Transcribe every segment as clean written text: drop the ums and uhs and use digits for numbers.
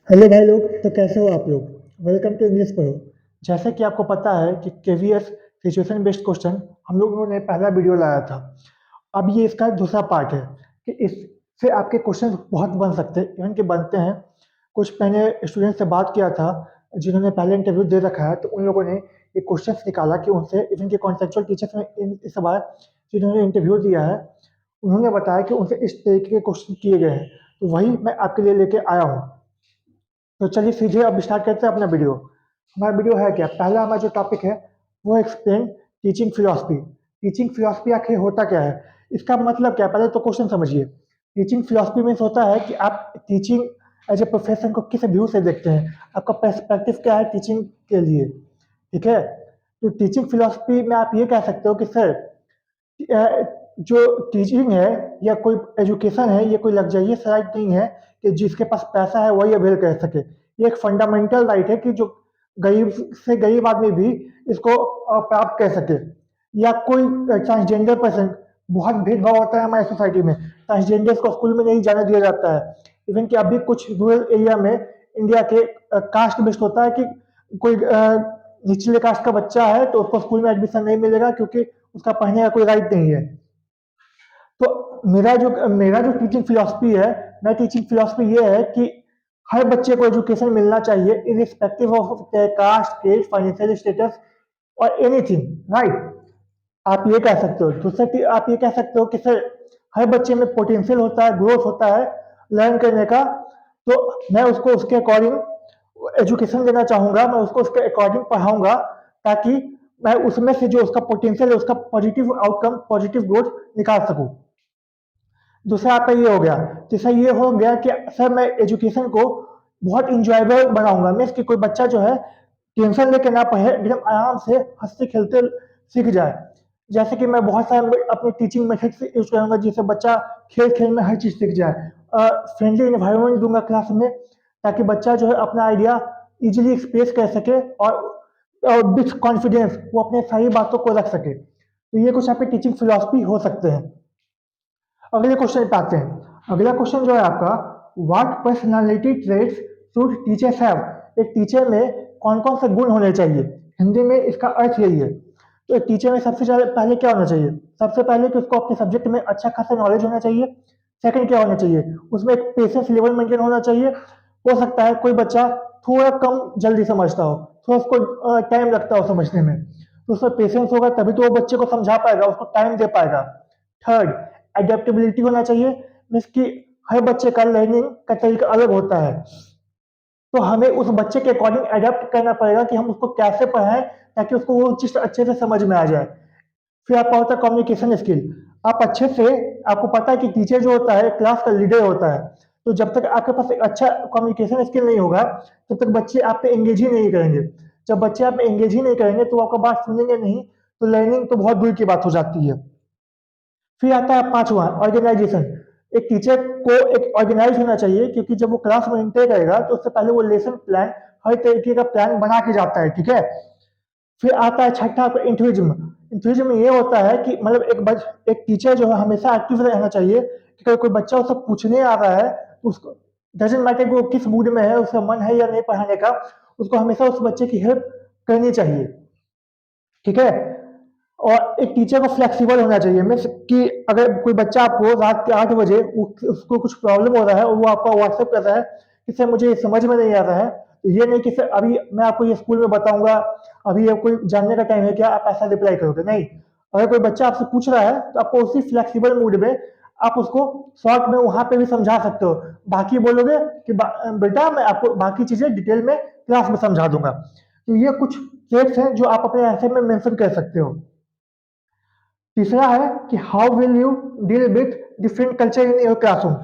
Hello भाई लोग। तो कैसे हो आप लोग? वेलकम टू इंग्लिश पढ़ो। जैसे कि आपको पता है कि केवीएस सिचुएशन बेस्ड क्वेश्चन हम लोगों ने पहला वीडियो लाया था। अब ये इसका दूसरा पार्ट है कि इससे आपके क्वेश्चन बहुत बन सकते हैं, इवन के बनते हैं। कुछ मैंने स्टूडेंट से बात किया था जिन्होंने पहले इंटरव्यू दे रखा है, तो उन लोगों ने ये क्वेश्चन निकाला कि उनसे इवन के कॉन्सेप्चुअल टीचर्स में इस बार जिन्होंने इंटरव्यू दिया है, उन्होंने बताया कि उनसे इस तरीके के क्वेश्चन किए गए हैं। तो वही मैं आपके लिए लेके आया हूँ। तो चलिए सीधे अब स्टार्ट करते हैं अपना वीडियो। हमारा वीडियो है क्या, पहला हमारा जो टॉपिक है वो explain teaching philosophy. Teaching philosophy आखिर होता क्या है, इसका मतलब क्या है, पहले तो क्वेश्चन समझिए। टीचिंग फिलॉसफी मीन्स होता है कि आप टीचिंग एज ए प्रोफेशन को किस व्यू से देखते हैं, आपका पर्सपेक्टिव क्या है टीचिंग के लिए। ठीक है। तो टीचिंग फिलॉसफी में आप ये कह सकते हो कि सर, जो टीचिंग है या कोई एजुकेशन है, ये कोई लग्जरियस राइट नहीं है कि जिसके पास पैसा है वही अवेल कर सके। ये एक फंडामेंटल राइट है कि जो गरीब से गरीब आदमी भी इसको प्राप्त कर सके। या कोई ट्रांसजेंडर पर्सन, बहुत भेदभाव होता है हमारी सोसाइटी में, ट्रांसजेंडर्स को स्कूल में नहीं जाने दिया जाता है। इवन कि अभी कुछ रूरल एरिया में इंडिया के कास्ट बेस्ड होता है कि कोई निचले कास्ट का बच्चा है तो उसको स्कूल में एडमिशन नहीं मिलेगा क्योंकि उसका पढ़ने का कोई राइट नहीं है। तो मेरा जो टीचिंग फिलॉसफी है, मेरा टीचिंग फिलॉसफी ये है कि हर बच्चे को एजुकेशन मिलना चाहिए irrespective of caste, case, financial status और एनीथिंग, राइट। आप ये कह सकते हो। दूसरा आप ये कह सकते हो कि सर, हर बच्चे में पोटेंशियल होता है, ग्रोथ होता है लर्न करने का। तो मैं उसको उसके अकॉर्डिंग एजुकेशन देना चाहूंगा, मैं उसको उसके अकॉर्डिंग पढ़ाऊंगा, ताकि मैं उसमें से जो उसका पोटेंशियल है उसका पॉजिटिव आउटकम, पॉजिटिव ग्रोथ निकाल सकूं। दूसरा आपका ये हो गया। तीसरा ये हो गया कि सर, मैं एजुकेशन को बहुत इंजॉयबल बनाऊंगा। मीन्स कि कोई बच्चा जो है टेंशन लेके ना पढ़े, एकदम आराम से हंसते खेलते सीख जाए। जैसे कि मैं बहुत सारे अपनी टीचिंग मेथड से यूज करूंगा जिससे बच्चा खेल खेल में हर चीज सीख जाए। फ्रेंडली इन्वायरमेंट दूंगा क्लास में, ताकि बच्चा जो है अपना आइडिया इजीली एक्सप्रेस कर सके और विथ कॉन्फिडेंस वो अपने सारी बातों को रख सके। तो ये कुछ आपके टीचिंग फिलॉसफी हो सकते हैं। अगले क्वेश्चन पे आते हैं। अगला क्वेश्चन जो है आपका, what personality traits should teachers have. एक टीचर में कौन कौन से गुण होने चाहिए, हिंदी में इसका अर्थ यही है। तो एक टीचर में सबसे ज्यादा पहले क्या होना चाहिए, सबसे पहले तो उसको अपने सब्जेक्ट में अच्छा खासा नॉलेज होना चाहिए। सेकंड क्या होना चाहिए, उसमें एक पेशेंस लेवल मेंटेन होना चाहिए। हो सकता है कोई बच्चा थोड़ा कम जल्दी समझता हो, तो उसको टाइम लगता हो समझने में, तो उसमें पेशेंस होगा तभी तो वो बच्चे को समझा पाएगा, उसको टाइम दे पाएगा। थर्ड, एडेप्टेबिलिटी होना चाहिए। मीन्स कि हर बच्चे का लर्निंग का तरीका अलग होता है, तो हमें उस बच्चे के अकॉर्डिंग अडेप्ट करना पड़ेगा कि हम उसको कैसे पढ़ाएं ताकि उसको वो चीज अच्छे से समझ में आ जाए। फिर आपका होता है कम्युनिकेशन स्किल। आप अच्छे से, आपको पता है कि टीचर जो होता है क्लास का लीडर होता है, तो जब तक आपके पास एक अच्छा कम्युनिकेशन स्किल नहीं होगा तब तक बच्चे आप पे एंगेज ही नहीं करेंगे। जब बच्चे आप पे एंगेज ही नहीं करेंगे तो आपका बात सुनेंगे नहीं, तो लर्निंग तो बहुत दूर की बात हो जाती है। फिर आता है पांचवा, ऑर्गेनाइजेशन। एक टीचर को एक ऑर्गेनाइज होना चाहिए, क्योंकि जब वो क्लास में एंटर करेगा तो उससे पहले वो लेसन प्लान, हर तरीके का प्लान बना के जाता है। ठीक है। फिर आता है छठा आपका इंट्यूजम। इंट्यूजम ये होता है कि मतलब एक टीचर जो है हमेशा एक्टिव रहना चाहिए कि अगर कोई बच्चा उससे पूछने आ रहा है तो उसको डजेंट मैटर कि वो किस मूड में है, उसका मन है या नहीं पढ़ाने का, उसको हमेशा उस बच्चे की हेल्प करनी चाहिए। ठीक है। और एक टीचर को फ्लेक्सिबल होना चाहिए। मीन्स कि अगर कोई बच्चा आपको रात के 8 बजे उसको कुछ प्रॉब्लम हो रहा है और वो आपका व्हाट्सएप कर रहा है कि सर मुझे समझ में नहीं आ रहा है, तो ये नहीं कि सर अभी मैं आपको ये स्कूल में बताऊंगा, अभी ये कोई जानने का टाइम है क्या, आप ऐसा रिप्लाई करोगे नहीं। अगर कोई बच्चा आपसे पूछ रहा है तो आपको उसी फ्लेक्सिबल मूड में आप उसको शॉर्ट में वहां पे भी समझा सकते हो। बाकी बोलोगे कि बेटा मैं आपको बाकी चीजें डिटेल में क्लास में समझा दूंगा। तो ये कुछ ट्रेड्स हैं जो आप अपने आंसर में मेंशन कर सकते हो। तीसरा है कि how will you deal with different culture in your classroom.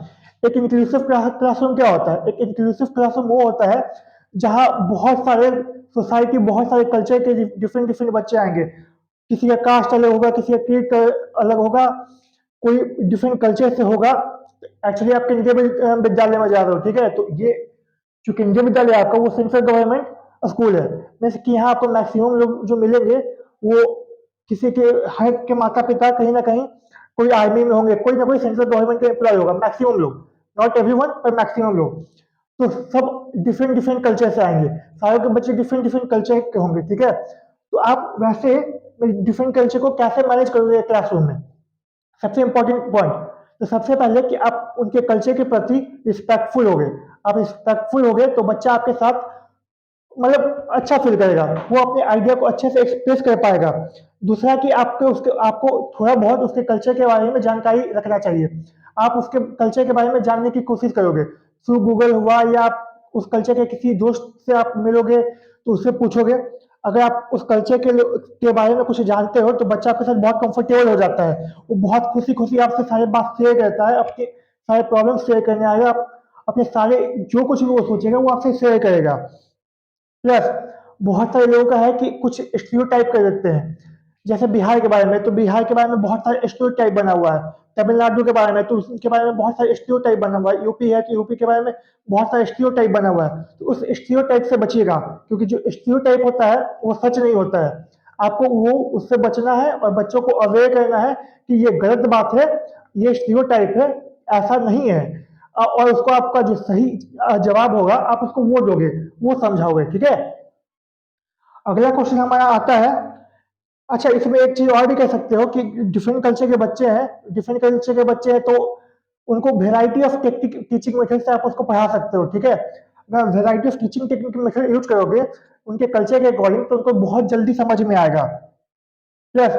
एक इंक्लूसिव क्लासरूम क्या होता है, एक इंक्लूसिव क्लासरूम वो होता है जहां बहुत सारे सोसाइटी, बहुत सारे कल्चर के डिफरेंट डिफरेंट बच्चे आएंगे। किसी का कास्ट अलग होगा, किसी का क्रीड अलग होगा, कोई डिफरेंट कल्चर से होगा। एक्चुअली आप केंद्रीय विद्यालय में जा रहे हो, ठीक है। तो ये जो केंद्रीय विद्यालय आपका वो सेंट्रल गवर्नमेंट स्कूल है। जैसे कि यहाँ आपको मैक्सिमम लोग जो मिलेंगे वो किसी के, हर के माता पिता कहीं ना कहीं कोई आर्मी में होंगे, कोई ना कोई सेंट्रल गवर्नमेंट का एम्प्लॉय होगा, मैक्सिमम लोग, नॉट एवरीवन पर मैक्सिमम लोग। तो सब डिफरेंट डिफरेंट कल्चर से आएंगे, सारे के बच्चे डिफरेंट डिफरेंट कल्चर के होंगे, ठीक है। तो आप वैसे डिफरेंट कल्चर को कैसे मैनेज करोगे क्लासरूम में, सबसे इंपॉर्टेंट पॉइंट। तो सबसे पहले कि आप उनके कल्चर के प्रति रिस्पेक्टफुल हो गए। आप रिस्पेक्टफुल हो गए तो बच्चा आपके साथ मतलब अच्छा फील करेगा, वो अपने आइडिया को अच्छे से एक्सप्रेस कर पाएगा। दूसरा कि आपको थोड़ा बहुत उसके कल्चर के बारे में जानकारी रखना चाहिए। आप उसके कल्चर के बारे में जानने की कोशिश करोगे, थ्रू गूगल हुआ या आप उस कल्चर के किसी दोस्त से आप मिलोगे तो उससे पूछोगे। अगर आप उस कल्चर के बारे में कुछ जानते हो तो बच्चा आपके साथ बहुत कंफर्टेबल हो जाता है, वो बहुत खुशी खुशी आपसे सारे बात शेयर करता है, आपके सारे प्रॉब्लम शेयर करने आएगा, आप अपने सारे जो कुछ भी वो सोचेगा वो आपसे शेयर करेगा। प्लस बहुत सारे लोगों का है कि कुछ स्टीरियोटाइप कर देते हैं, जैसे बिहार के बारे में, तो बिहार के बारे में बहुत सारे स्टीरियोटाइप बना हुआ है। तमिलनाडु के बारे में तो उसके बारे में बहुत सारे स्टीरियोटाइप बना हुआ है। यूपी है तो यूपी के बारे में बहुत सारे स्टीरियोटाइप बना हुआ है। तो उस स्टीरियोटाइप से बचिएगा, क्योंकि जो स्टीरियोटाइप होता है वो सच नहीं होता है। आपको वो उससे बचना है और बच्चों को अवेयर करना है कि ये गलत बात है, ये स्टीरियोटाइप है, ऐसा नहीं है। और उसको आपका जो सही जवाब होगा आप उसको वो दोगे, वो समझाओगे, ठीक है। अगला क्वेश्चन हमारा आता है, अच्छा इसमें एक चीज और भी कह सकते हो कि डिफरेंट कल्चर के बच्चे हैं, डिफरेंट कल्चर के बच्चे हैं तो उनको वेराइटी ऑफ टीचिंग मेथड से आप उसको पढ़ा सकते हो, ठीक है। अगर variety of teaching technique method use करोगे उनके कल्चर के अकॉर्डिंग तो उनको बहुत जल्दी समझ में आएगा। प्लस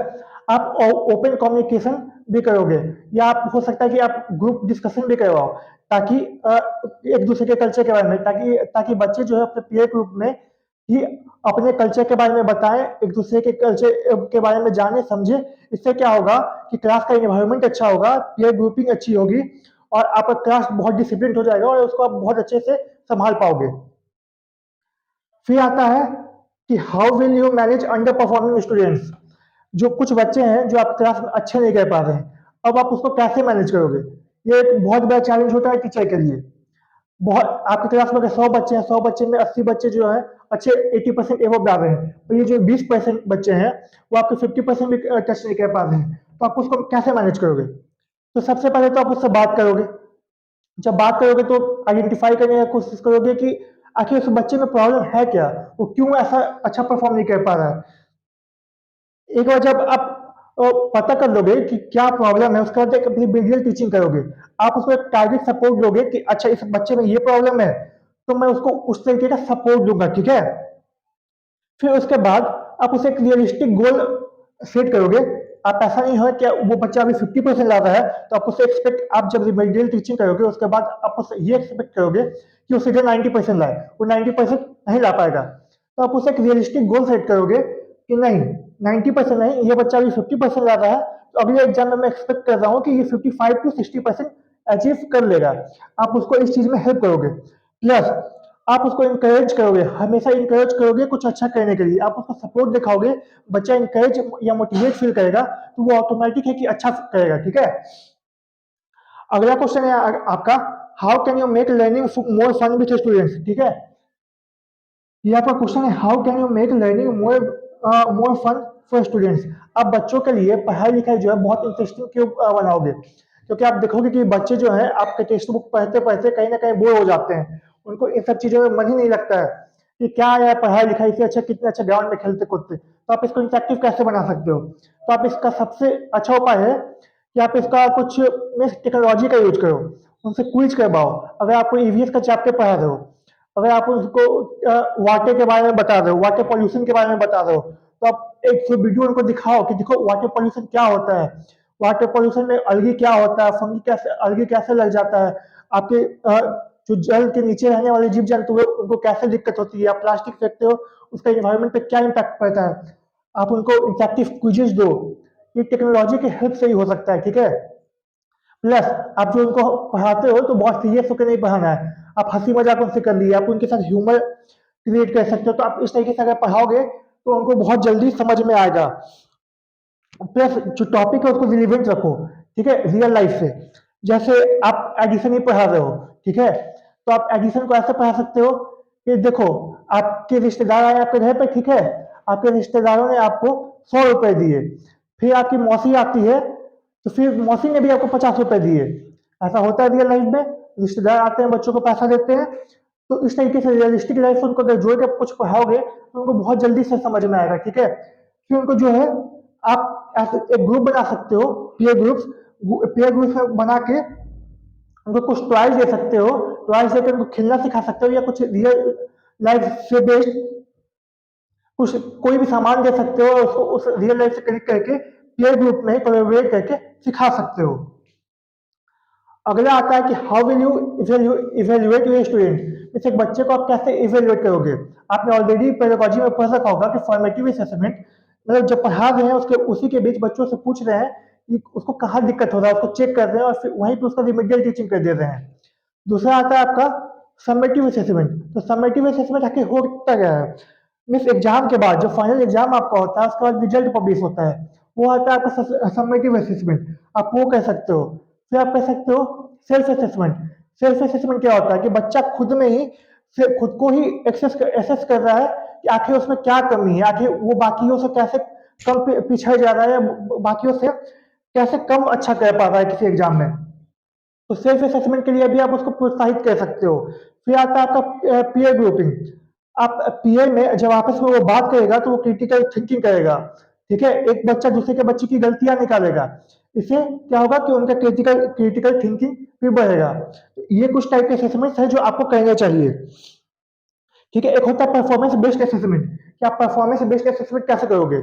आप ओपन कम्युनिकेशन भी करोगे, या आप हो सकता है कि आप ग्रुप डिस्कशन भी करवाओ, ताकि एक दूसरे के कल्चर के बारे में, ताकि ताकि बच्चे जो है अपने पीयर ग्रुप में ही अपने कल्चर के बारे में बताएं, एक दूसरे के कल्चर के बारे में जाने समझे। इससे क्या होगा कि क्लास का इन्वायरमेंट अच्छा होगा, पीयर ग्रुपिंग अच्छी होगी और आपका क्लास बहुत डिसिप्लिन हो जाएगा और उसको आप बहुत अच्छे से संभाल पाओगे। फिर आता है कि how will you manage under performing students. जो कुछ बच्चे हैं जो आप क्लास में अच्छे नहीं कर पा रहे हैं, अब आप उसको कैसे मैनेज करोगे। ये एक बहुत बड़ा चैलेंज होता है टीचर के लिए। बहुत आपकी क्लास में अगर 100 बच्चे हैं, 100 बच्चे में 80 बच्चे जो है अच्छे 80% एवं ला रहे हैं, तो ये जो 20% बच्चे हैं वो आपके 50% भी टच नहीं कर पा रहे हैं, तो आप उसको कैसे मैनेज करोगे। तो सबसे पहले तो आप उससे बात करोगे। जब बात करोगे तो आइडेंटिफाई करने की कोशिश करोगे कि आखिर उस बच्चे में प्रॉब्लम है क्या, वो क्यों ऐसा अच्छा परफॉर्म नहीं कर पा रहा है। एक बार जब आप पता कर लोगे कि क्या प्रॉब्लम है, उसके बाद एक अपनी बिहेवियर टीचिंग करोगे। आप उसको एक टारगेट सपोर्ट दोगे कि अच्छा इस बच्चे में ये प्रॉब्लम है, तो मैं उसको उस तरीके का सपोर्ट दूंगा, ठीक है। फिर उसके बाद आप उसे एक रियलिस्टिक गोल सेट करोगे। आप ऐसा नहीं हो कि वो बच्चा अभी 50% ला रहा है तो आप उससे एक्सपेक्ट, आप जब रिमेडियल टीचिंग करोगे उसके बाद आप उससे ये एक्सपेक्ट करोगे कि वो सीधे 90% लाए, वो 90% नहीं ला पाएगा। तो आप उसे एक रियलिस्टिक गोल सेट करोगे कि नहीं, 90% नहीं, ये बच्चा अभी 50% ला रहा है, तो अगले एग्जाम में मैं एक्सपेक्ट कर रहा हूँ कि ये 55 to 60% अचीव कर लेगा। आप उसको इस चीज में हेल्प करोगे। प्लस आप उसको इंकरेज करोगे, हमेशा इंकरेज करोगे कुछ अच्छा करने के लिए, आप उसको सपोर्ट दिखाओगे। बच्चा इंकरेज या मोटिवेट फील करेगा तो वो ऑटोमेटिक है कि अच्छा करेगा, ठीक है। अगला क्वेश्चन है आपका, how can you make learning more fun with students, ठीक है। ये आपका क्वेश्चन है, how can you make learning more more fun for students. आप बच्चों के लिए पढ़ाई लिखाई जो है बहुत इंटरेस्टिंग क्यों बनाओगे, क्योंकि आप देखोगे कि बच्चे जो है आपके टेक्स्ट बुक पढ़ते पढ़ते कहीं ना कहीं बोर हो जाते हैं, उनको इन सब चीजों में मन ही नहीं लगता है कि क्या है पढ़ाई लिखाई से अच्छा कितने अच्छा ग्राउंड में खेलते कूदते। तो आप इसको इंटरेक्टिव कैसे बना सकते हो, तो आप इसका सबसे अच्छा उपाय है कि आप इसका कुछ टेक्नोलॉजी का यूज करो, उनसे क्विज करवाओ। अगर आपको ईवीएस का चैप्टर पढ़ा रहे हो, अगर आप उसको वाटर के बारे में बता रहे हो, वाटर पॉल्यूशन के बारे में बता रहे हो, तो आप एक वीडियो उनको दिखाओ कि देखो वाटर पॉल्यूशन क्या होता है, वाटर पॉल्यूशन में अलगी क्या होता है, फंगी कैसे, अलगी कैसे लग जाता है, आपके जो जल के नीचे रहने वाले जीव जंतु है उनको कैसे दिक्कत होती है, आप प्लास्टिक फेंकते हो उसका इन्वायरमेंट पे क्या इम्पैक्ट पड़ता है। आप उनको इंटरेक्टिव क्विजेस दो, ये टेक्नोलॉजी की हेल्प से ही हो सकता है, ठीक है। प्लस आप जो उनको पढ़ाते हो तो बहुत सीरियस होकर नहीं पढ़ाना है, आप हंसी मजाक उनसे कर लिए, आप उनके साथ ह्यूमर क्रिएट कर सकते हो, तो आप इस तरीके से अगर पढ़ाओगे तो उनको बहुत जल्दी समझ में आएगा। प्लस जो टॉपिक है उसको रिलेवेंट रखो, ठीक है, रियल लाइफ से। जैसे आप एडिशन ही पढ़ा रहे हो, ठीक है, तो आप एडिशन को ऐसे पढ़ा सकते हो कि देखो आपके रिश्तेदार आए आपके घर पे, ठीक है, आपके रिश्तेदारों ने आपको 100 रुपए दिए, फिर आपकी मौसी आती है तो फिर मौसी ने भी आपको 50 रुपए दिए। ऐसा होता है रियल लाइफ में, रिश्तेदार आते हैं बच्चों को पैसा देते हैं, तो इस तरीके से रियलिस्टिक लाइफ उनको अगर जोड़ के कुछ पढ़ाओगे तो उनको बहुत जल्दी से समझ में आएगा, ठीक है। फिर उनको जो है आप ऐसे एक ग्रुप बना सकते हो, पीयर ग्रुप बना के उनको कुछ टॉयज दे सकते हो, टॉयज देकर उनको खेलना सिखा सकते हो, या कुछ रियल लाइफ से बेस्ड कुछ कोई भी सामान दे सकते हो और उसको उस रियल लाइफ से कनेक्ट करके पीयर ग्रुप में कोलैबोरेट करके सिखा सकते हो। अगला आता है कि how will you evaluate your student. जैसे एक बच्चे को आप कैसे इवेल्युएट करोगे। आपने ऑलरेडी पेडागोजी में पढ़ रखा होगा कि फॉर्मेटिव असेसमेंट मतलब जब पढ़ा रहे हैं उसके उसी के बीच बच्चों से पूछ रहे हैं कि उसको कहाँ दिक्कत हो रहा है, उसको चेक कर रहे हैं और फिर वहीं पे उसका रिमेडियल टीचिंग कर दे रहे हैं। दूसरा आता है आपका समेटिव असेसमेंट। तो समेटिव असेसमेंट आखिर होता क्या है। मीन्स एग्जाम के बाद जो फाइनल एग्जाम आपका होता है उसके बाद रिजल्ट पब्लिश होता है, वो आता है आपका समेटिव असेसमेंट। आप वो कह सकते हो। फिर आप कह सकते हो सेल्फ असेसमेंट। सेल्फ असेसमेंट क्या होता है कि बच्चा खुद में ही खुद को ही एसेस कर रहा है कि आखिर उसमें क्या कमी है, आखिर वो बाकियों से कैसे कम पिछड़ जा रहा है, या बाकियों से कैसे कम अच्छा कर पा रहा है किसी एग्जाम में। तो सेल्फ असेसमेंट के लिए भी आप उसको प्रोत्साहित कर सकते हो। फिर आता है आपका पीयर ग्रुपिंग। आप पीयर में जब आपस में वो बात करेगा तो वो क्रिटिकल थिंकिंग करेगा, ठीक है। एक बच्चा दूसरे के बच्चे की गलतियां निकालेगा, इससे क्या होगा कि उनका क्रिटिकल क्रिटिकल थिंकिंग भी बढ़ेगा। तो ये कुछ टाइप के असेसमेंट है जो आपको करने चाहिए, ठीक है। एक होता है परफॉर्मेंस बेस्ड असेसमेंट, कि आप परफॉर्मेंस बेस्ड असेसमेंट कैसे करोगे।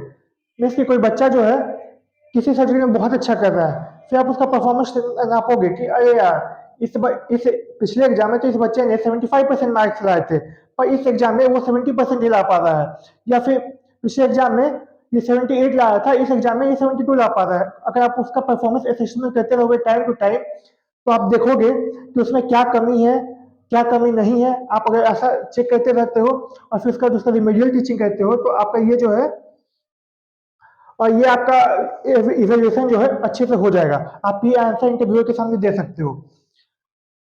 मीन्स कि कोई बच्चा जो है किसी सब्जेक्ट में बहुत अच्छा कर रहा है, फिर आप उसका परफॉर्मेंस नापोगे कि अरे यार इस पिछले एग्जाम में तो इस बच्चे ने 75% मार्क्स लाए थे, पर इस एग्जाम में वो 70% ही ला पा रहा है। या फिर पिछले एग्जाम में ये 78 लाया था, इस एग्जाम में ये 72 ला पा रहा है। अगर आप उसका परफॉर्मेंस असेसमेंट करते रहोगे टाइम टू टाइम, तो आप देखोगे कि उसमें क्या कमी है, क्या कमी नहीं है। आप अगर ऐसा चेक करते रहते हो और फिर उसका दूसरा रिमेडियल टीचिंग करते हो, तो आपका ये जो है और ये आपका इवेल्युएशन जो है अच्छे से हो जाएगा। आप ये आंसर इंटरव्यू के सामने दे सकते हो।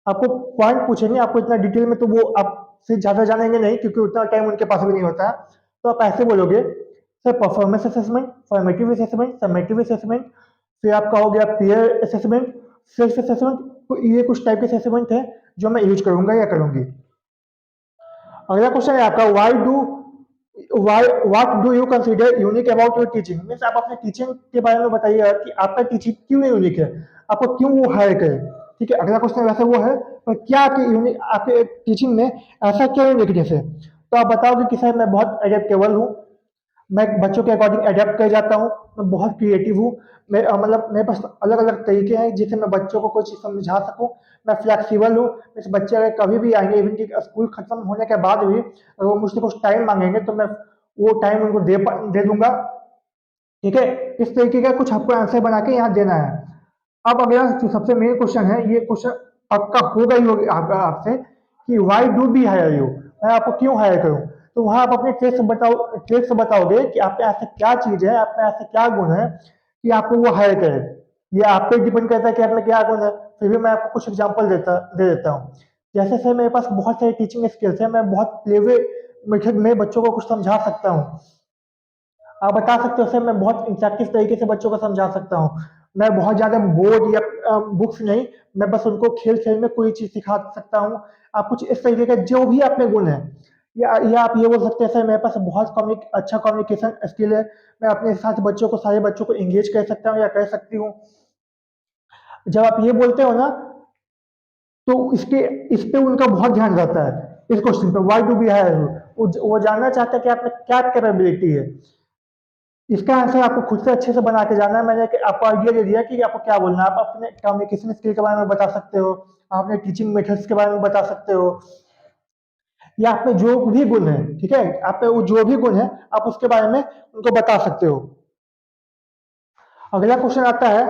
आपको पॉइंट पूछेंगे, आपको इतना डिटेल में तो वो आपसे ज़्यादा जानेंगे नहीं क्योंकि उतना टाइम उनके पास भी नहीं होता है। तो आप ऐसे बोलोगे sir performance assessment, formative assessment, summative assessment, फिर आपका हो गया पीयर असेसमेंट, सेल्फ असेसमेंट। तो ये कुछ टाइप के असेसमेंट है जो मैं यूज करूंगा या करूंगी। अगला क्वेश्चन है आपका what do you consider unique about your teaching. Means आप अपने टीचिंग के बारे में बताइए कि आपका टीचिंग क्यों यूनिक है, आपको क्यों वो हायर करे, ठीक है। अगला क्वेश्चन वैसे वो है पर क्या आपकी यूनिक आपके टीचिंग में ऐसा क्या यूनिकनेस है। तो आप बताओगे कि सर मैं बहुत एडेप्टेबल हूँ, मैं बच्चों के अकॉर्डिंग अडेप्ट कर जाता हूँ, मैं बहुत क्रिएटिव हूँ, मैं मतलब मेरे पास अलग अलग तरीके हैं जिससे मैं बच्चों को कोई चीज़ समझा सकूँ, मैं फ्लैक्सीबल हूँ। इस बच्चे अगर कभी भी आएंगे इवन कि स्कूल खत्म होने के बाद भी अगर वो मुझसे कुछ टाइम मांगेंगे तो मैं वो टाइम उनको दे दूंगा, ठीक है। इस तरीके का कुछ आपको आंसर बना के यहाँ देना है। अब अगला जो सबसे मेन क्वेश्चन है, ये क्वेश्चन पक्का होगा ही होगा आपका आपसे कि why do we hire you, मैं आपको क्यों हायर करूं। तो वहां आप अपने ट्रिक से बताओगे कि आप में ऐसा क्या चीज है, आप में ऐसा क्या गुण है कि आपको वो हायर करे। ये आप पे डिपेंड करता है कि आप में क्या गुण है। फिर भी मैं आपको कुछ एग्जांपल दे देता हूँ। जैसे सर मेरे पास बहुत सारी टीचिंग स्किल्स है, मैं बहुत प्लेवे मेथड में बच्चों को कुछ समझा सकता हूँ। आप बता सकते हो सर मैं बहुत इंटरेक्टिव तरीके से बच्चों को समझा सकता हूँ, मैं बहुत ज़्यादा बोर्ड या बुक्स नहीं, मैं बस उनको खेल खेल में कोई चीज़ सिखा सकता हूँ। आप कुछ इस तरीके का जो भी आप में गुण है, या आप ये बोल सकते हैं सर मेरे पास बहुत अच्छा कम्युनिकेशन स्किल है, मैं अपने साथ बच्चों को सारे बच्चों को इंगेज कर सकता हूँ या कर सकती हूँ। जब आप ये बोलते हो ना तो इस पे उनका बहुत ध्यान रहता है, इस क्वेश्चन पे why do we hire you. वो जानना चाहता है कि आप में क्या कैपेबिलिटी है। इसका आंसर आपको खुद से अच्छे से बना के जाना है। मैंने आपको आइडिया दे दिया कि आपको क्या बोलना है। आप अपने कम्युनिकेशन स्किल के बारे में बता सकते हो, आप अपने टीचिंग मेथड्स के बारे में बता सकते हो, या आप में जो भी गुण है, ठीक है, आप में वो जो भी गुण है आप उसके बारे में उनको बता सकते हो। अगला क्वेश्चन आता है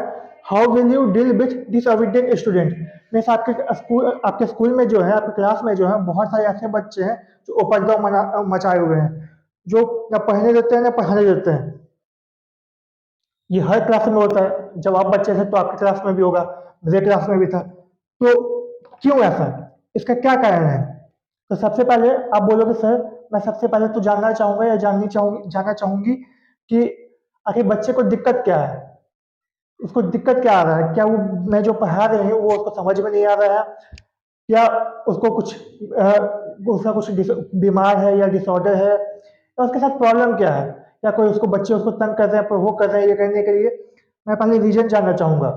how will you deal with disobedient student. Means आपके स्कूल में जो है, आपके क्लास में जो है बहुत सारे ऐसे बच्चे हैं जो उपद्रव मचाए हुए हैं, जो न पढ़ने देते हैं न पढ़ाने देते हैं। ये हर क्लास में होता है, जब आप बच्चे थे तो आपके क्लास में भी होगा, मेरे क्लास में भी था। तो क्यों ऐसा, इसका क्या कारण है। तो सबसे पहले आप बोलोगे सर मैं सबसे पहले तो जानना चाहूंगा या जानना चाहूंगी कि आखिर बच्चे को दिक्कत क्या है, उसको दिक्कत क्या आ रहा है, क्या वो मैं जो पढ़ा रहे हैं वो उसको समझ में नहीं आ रहा है, या उसको कुछ उसका कुछ बीमार है या डिसऑर्डर है, या उसके साथ प्रॉब्लम क्या है, या कोई उसको बच्चे उसको तंग कर रहे हैं, प्रोवोक कर रहे हैं, ये करने के लिए मैं पहले रीजन जानना चाहूँगा।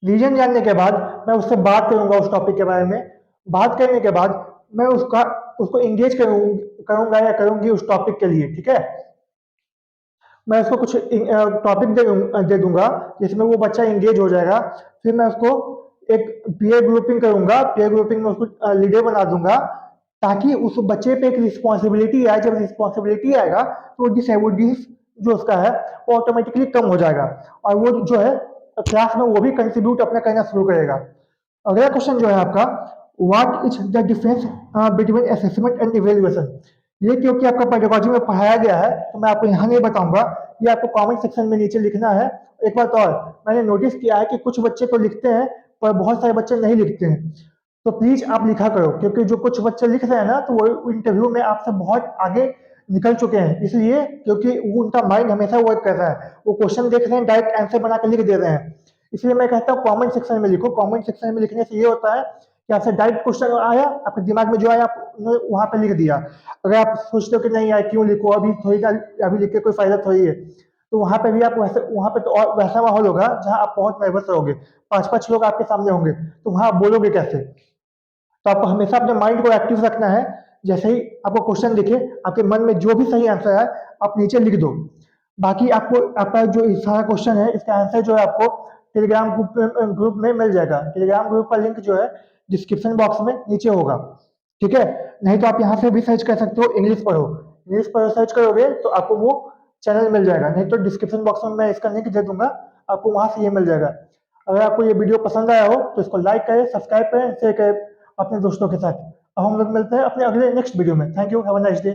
रीजन जानने के बाद मैं उससे बात करूँगा उस टॉपिक के बारे में। बात करने के बाद मैं उसको एंगेज करूँगा या करूँगी उस टॉपिक के लिए, ठीक है? मैं उसको कुछ टॉपिक दे दूंगा जिसमें वो बच्चा एंगेज हो जाएगा। फिर मैं उसको एक पीयर ग्रुपिंग करूंगा, पीयर ग्रुपिंग में उसको लीडर बना दूंगा, ताकि उस बच्चे पे एक रिस्पॉन्सिबिलिटी आए। जब रिस्पॉन्सिबिलिटी आएगा तो डिसएबिलिटीज जो उसका है वो ऑटोमेटिकली कम हो जाएगा, और वो जो है क्लास में वो भी कंट्रीब्यूट अपना करना शुरू करेगा। अगला क्वेश्चन जो है आपका, what is the difference between assessment and evaluation. ये क्योंकि आपका पेडागोजी में पढ़ाया गया है तो मैं आपको यहाँ नहीं बताऊंगा, ये आपको कमेंट सेक्शन में नीचे लिखना है। एक बात और, मैंने नोटिस किया है कि कुछ बच्चे तो लिखते हैं पर बहुत सारे बच्चे नहीं लिखते हैं, तो प्लीज आप लिखा करो, क्योंकि जो कुछ बच्चे लिख रहे हैं ना तो वो इंटरव्यू में आपसे बहुत आगे निकल चुके हैं, इसलिए क्योंकि वो उनका माइंड हमेशा वर्क कर रहा है, वो क्वेश्चन देख रहे हैं डायरेक्ट आंसर बना के लिख दे रहे हैं। इसलिए मैं कहता हूँ कमेंट सेक्शन में लिखो। कमेंट सेक्शन में लिखने से ये होता है कि आपसे डायरेक्ट क्वेश्चन आया, आपके दिमाग में जो आया आपने वहां पे लिख दिया। अगर आप सोचते हो कि नहीं यार क्यों लिखो, अभी थोड़ी अभी लिख के कोई फायदा थोड़ी है, तो वहां पे भी आप वैसे, वहां पे तो और वैसा माहौल होगा जहां आप बहुत नर्वस रहोगे, पांच पांच लोग आपके सामने होंगे, तो वहां आप बोलोगे कैसे। तो आपको हमेशा अपने माइंड को एक्टिव रखना है। जैसे ही आपको क्वेश्चन दिखे, आपके मन में जो भी सही आंसर है आप नीचे लिख दो। बाकी आपको आपका जो सारा क्वेश्चन है इसका आंसर जो है आपको टेलीग्राम ग्रुप में मिल जाएगा। टेलीग्राम ग्रुप का लिंक जो है डिस्क्रिप्शन बॉक्स में नीचे होगा, ठीक है? नहीं तो आप यहाँ से भी सर्च कर सकते हो, इंग्लिश पढ़ो। इंग्लिश पढ़ो सर्च करोगे तो आपको वो चैनल मिल जाएगा, नहीं तो डिस्क्रिप्शन बॉक्स में मैं इसका लिंक दे दूंगा, आपको वहां से ये मिल जाएगा। अगर आपको ये वीडियो पसंद आया हो तो इसको लाइक करें, सब्सक्राइब करें, शेयर करें अपने दोस्तों के साथ। अब हम लोग मिलते हैं अपने अगले नेक्स्ट वीडियो में। Thank you, have a nice day.